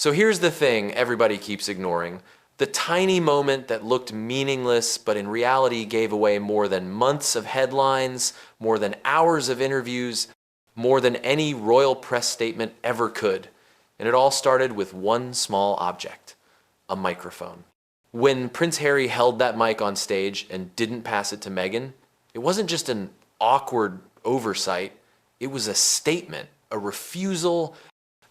So here's the thing everybody keeps ignoring. The tiny moment that looked meaningless, but in reality gave away more than months of headlines, more than hours of interviews, more than any royal press statement ever could. And it all started with one small object, a microphone. When Prince Harry held that mic on stage and didn't pass it to Meghan, it wasn't just an awkward oversight, it was a statement, a refusal,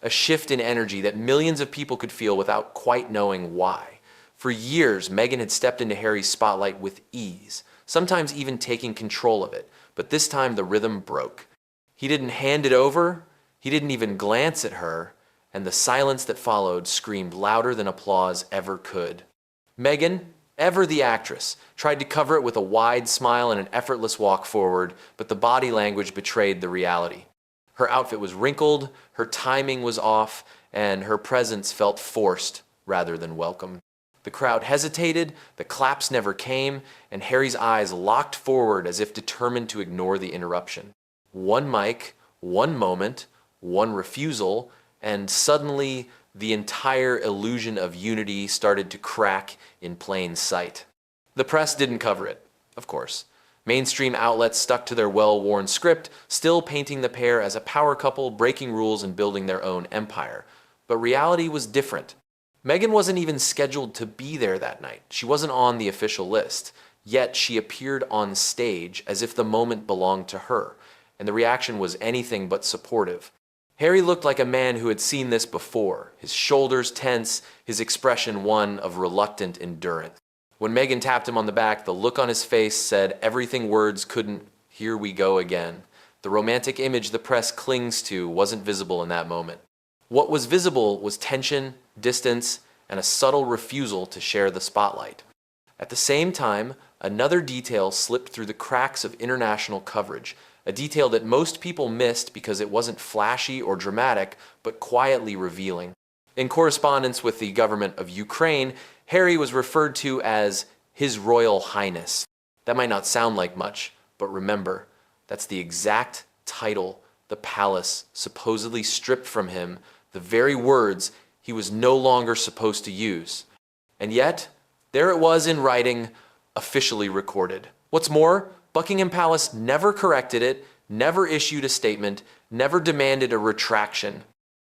a shift in energy that millions of people could feel without quite knowing why. For years, Meghan had stepped into Harry's spotlight with ease, sometimes even taking control of it, but this time the rhythm broke. He didn't hand it over, he didn't even glance at her, and the silence that followed screamed louder than applause ever could. Meghan, ever the actress, tried to cover it with a wide smile and an effortless walk forward, but the body language betrayed the reality. Her outfit was wrinkled, her timing was off, and her presence felt forced rather than welcome. The crowd hesitated, the claps never came, and Harry's eyes locked forward as if determined to ignore the interruption. One mic, one moment, one refusal, and suddenly the entire illusion of unity started to crack in plain sight. The press didn't cover it, of course. Mainstream outlets stuck to their well-worn script, still painting the pair as a power couple breaking rules and building their own empire. But reality was different. Meghan wasn't even scheduled to be there that night. She wasn't on the official list. Yet she appeared on stage as if the moment belonged to her, and the reaction was anything but supportive. Harry looked like a man who had seen this before, his shoulders tense, his expression one of reluctant endurance. When Meghan tapped him on the back, the look on his face said everything words couldn't. Here we go again. The romantic image the press clings to wasn't visible in that moment. What was visible was tension, distance, and a subtle refusal to share the spotlight. At the same time, another detail slipped through the cracks of international coverage, a detail that most people missed because it wasn't flashy or dramatic, but quietly revealing. In correspondence with the government of Ukraine, Harry was referred to as His Royal Highness. That might not sound like much, but remember, that's the exact title the palace supposedly stripped from him, the very words he was no longer supposed to use. And yet, there it was in writing, officially recorded. What's more, Buckingham Palace never corrected it, never issued a statement, never demanded a retraction.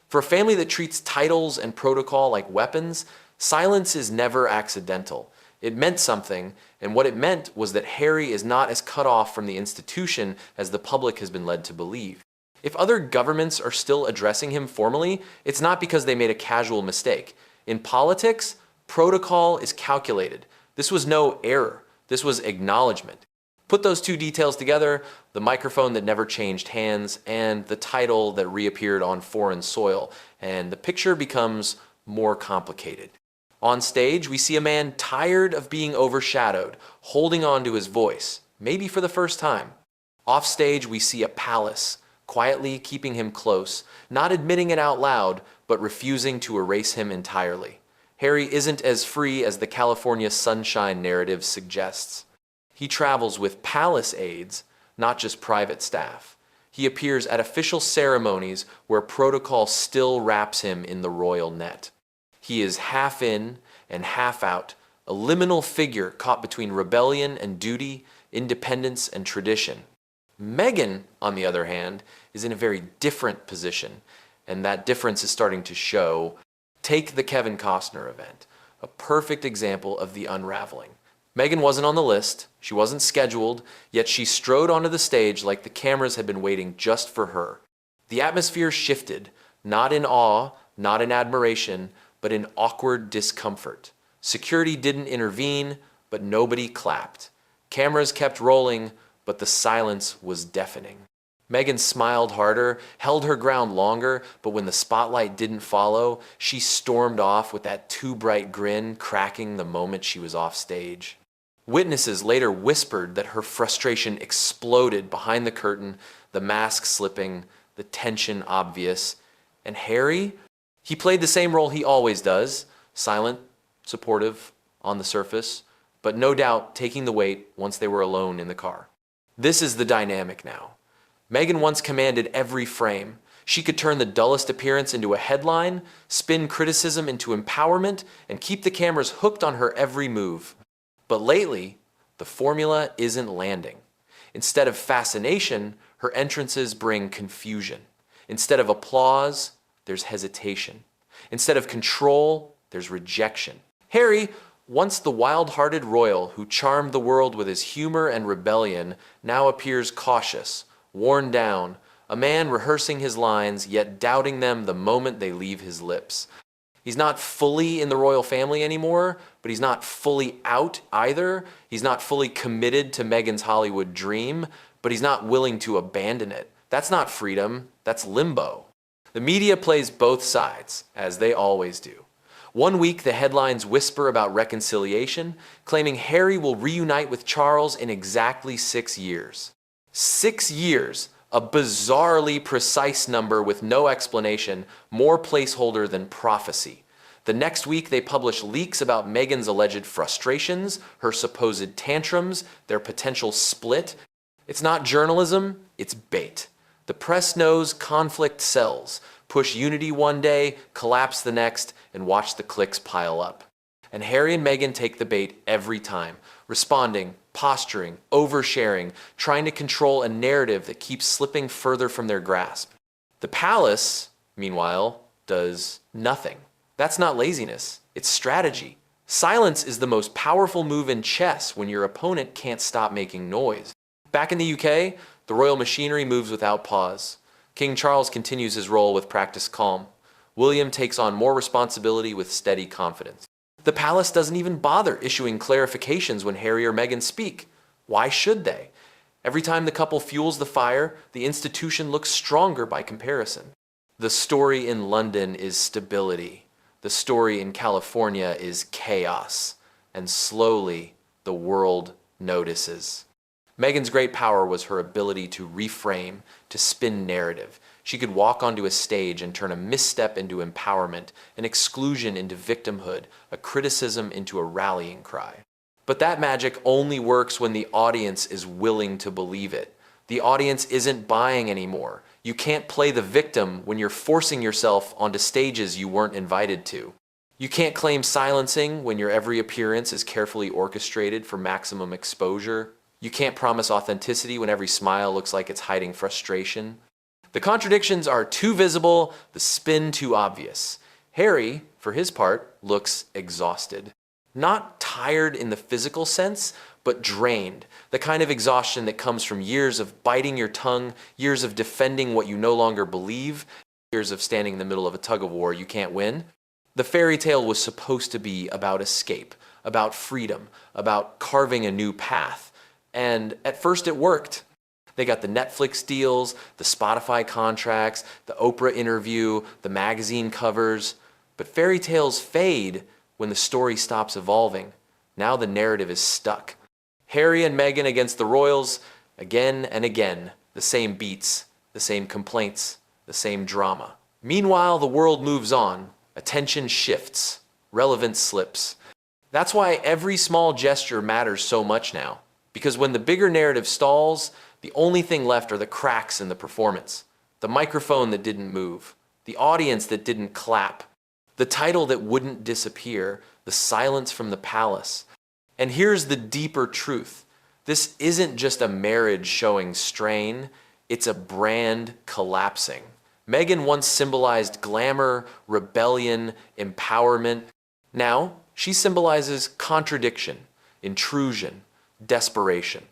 For a family that treats titles and protocol like weapons, silence is never accidental. It meant something, and what it meant was that Harry is not as cut off from the institution as the public has been led to believe. If other governments are still addressing him formally, it's not because they made a casual mistake. In politics, protocol is calculated. This was no error. This was acknowledgement. Put those two details together, the microphone that never changed hands and the title that reappeared on foreign soil, and the picture becomes more complicated. On stage, we see a man tired of being overshadowed, holding on to his voice, maybe for the first time. Off stage, we see a palace, quietly keeping him close, not admitting it out loud, but refusing to erase him entirely. Harry isn't as free as the California sunshine narrative suggests. He travels with palace aides, not just private staff. He appears at official ceremonies where protocol still wraps him in the royal net. He is half in and half out, a liminal figure caught between rebellion and duty, independence and tradition. Meghan, on the other hand, is in a very different position, and that difference is starting to show. Take the Kevin Costner event, a perfect example of the unraveling. Meghan wasn't on the list, she wasn't scheduled, yet she strode onto the stage like the cameras had been waiting just for her. The atmosphere shifted, not in awe, not in admiration, but in awkward discomfort. Security didn't intervene, but nobody clapped. Cameras kept rolling, but the silence was deafening. Meghan smiled harder, held her ground longer, but when the spotlight didn't follow, she stormed off with that too bright grin cracking the moment she was off stage. Witnesses later whispered that her frustration exploded behind the curtain, the mask slipping, the tension obvious. And Harry? He played the same role he always does, silent, supportive, on the surface, but no doubt taking the weight once they were alone in the car. This is the dynamic now. Meghan once commanded every frame. She could turn the dullest appearance into a headline, spin criticism into empowerment, and keep the cameras hooked on her every move. But lately, the formula isn't landing. Instead of fascination, her entrances bring confusion. Instead of applause, there's hesitation. Instead of control, there's rejection. Harry, once the wild-hearted royal who charmed the world with his humor and rebellion, now appears cautious, worn down, a man rehearsing his lines, yet doubting them the moment they leave his lips. He's not fully in the royal family anymore, but he's not fully out either. He's not fully committed to Meghan's Hollywood dream, but he's not willing to abandon it. That's not freedom, that's limbo. The media plays both sides, as they always do. One week, the headlines whisper about reconciliation, claiming Harry will reunite with Charles in exactly 6 years. 6 years, a bizarrely precise number with no explanation, more placeholder than prophecy. The next week, they publish leaks about Meghan's alleged frustrations, her supposed tantrums, their potential split. It's not journalism, it's bait. The press knows conflict sells. Push unity one day, collapse the next, and watch the clicks pile up. And Harry and Meghan take the bait every time, responding, posturing, oversharing, trying to control a narrative that keeps slipping further from their grasp. The palace, meanwhile, does nothing. That's not laziness, it's strategy. Silence is the most powerful move in chess when your opponent can't stop making noise. Back in the UK, the royal machinery moves without pause. King Charles continues his role with practiced calm. William takes on more responsibility with steady confidence. The palace doesn't even bother issuing clarifications when Harry or Meghan speak. Why should they? Every time the couple fuels the fire, the institution looks stronger by comparison. The story in London is stability. The story in California is chaos. And slowly, the world notices. Meghan's great power was her ability to reframe, to spin narrative. She could walk onto a stage and turn a misstep into empowerment, an exclusion into victimhood, a criticism into a rallying cry. But that magic only works when the audience is willing to believe it. The audience isn't buying anymore. You can't play the victim when you're forcing yourself onto stages you weren't invited to. You can't claim silencing when your every appearance is carefully orchestrated for maximum exposure. You can't promise authenticity when every smile looks like it's hiding frustration. The contradictions are too visible, the spin too obvious. Harry, for his part, looks exhausted. Not tired in the physical sense, but drained. The kind of exhaustion that comes from years of biting your tongue, years of defending what you no longer believe, years of standing in the middle of a tug-of-war you can't win. The fairy tale was supposed to be about escape, about freedom, about carving a new path. And at first it worked. They got the Netflix deals, the Spotify contracts, the Oprah interview, the magazine covers. But fairy tales fade when the story stops evolving. Now the narrative is stuck. Harry and Meghan against the royals, again and again. The same beats, the same complaints, the same drama. Meanwhile, the world moves on. Attention shifts. Relevance slips. That's why every small gesture matters so much now. Because when the bigger narrative stalls, the only thing left are the cracks in the performance. The microphone that didn't move. The audience that didn't clap. The title that wouldn't disappear. The silence from the palace. And here's the deeper truth. This isn't just a marriage showing strain. It's a brand collapsing. Meghan once symbolized glamour, rebellion, empowerment. Now, she symbolizes contradiction, intrusion, desperation.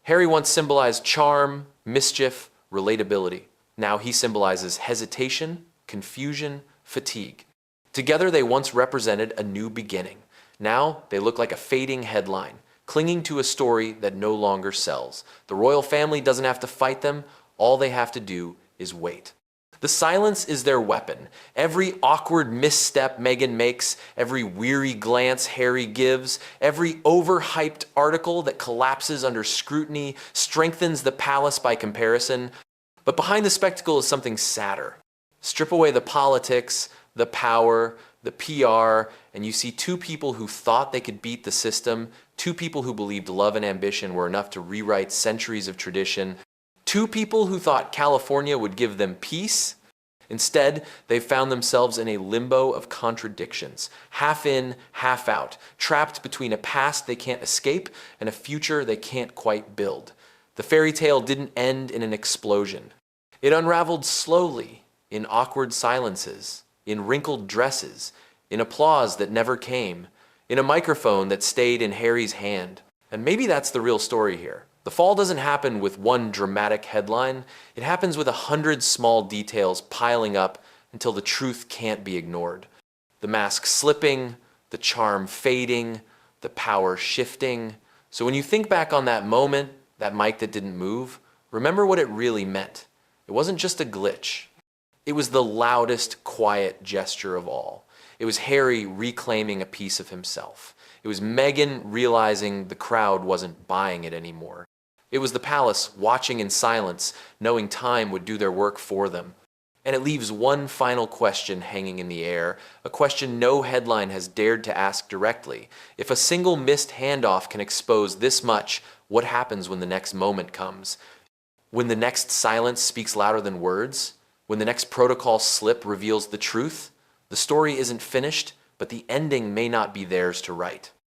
Harry once symbolized charm, mischief, relatability. Now he symbolizes hesitation, confusion, fatigue. Together they once represented a new beginning. Now they look like a fading headline, clinging to a story that no longer sells. The royal family doesn't have to fight them. All they have to do is wait. The silence is their weapon. Every awkward misstep Meghan makes, every weary glance Harry gives, every overhyped article that collapses under scrutiny strengthens the palace by comparison. But behind the spectacle is something sadder. Strip away the politics, the power, the PR, and you see two people who thought they could beat the system, two people who believed love and ambition were enough to rewrite centuries of tradition, two people who thought California would give them peace, Instead, they've found themselves in a limbo of contradictions, half in, half out, trapped between a past they can't escape and a future they can't quite build. The fairy tale didn't end in an explosion. It unraveled slowly, in awkward silences, in wrinkled dresses, in applause that never came, in a microphone that stayed in Harry's hand. And maybe that's the real story here. The fall doesn't happen with one dramatic headline. It happens with 100 small details piling up until the truth can't be ignored. The mask slipping, the charm fading, the power shifting. So when you think back on that moment, that mic that didn't move, remember what it really meant. It wasn't just a glitch. It was the loudest, quiet gesture of all. It was Harry reclaiming a piece of himself. It was Meghan realizing the crowd wasn't buying it anymore. It was the palace watching in silence, knowing time would do their work for them. And it leaves one final question hanging in the air, a question no headline has dared to ask directly. If a single missed handoff can expose this much, what happens when the next moment comes? When the next silence speaks louder than words? When the next protocol slip reveals the truth? The story isn't finished, but the ending may not be theirs to write.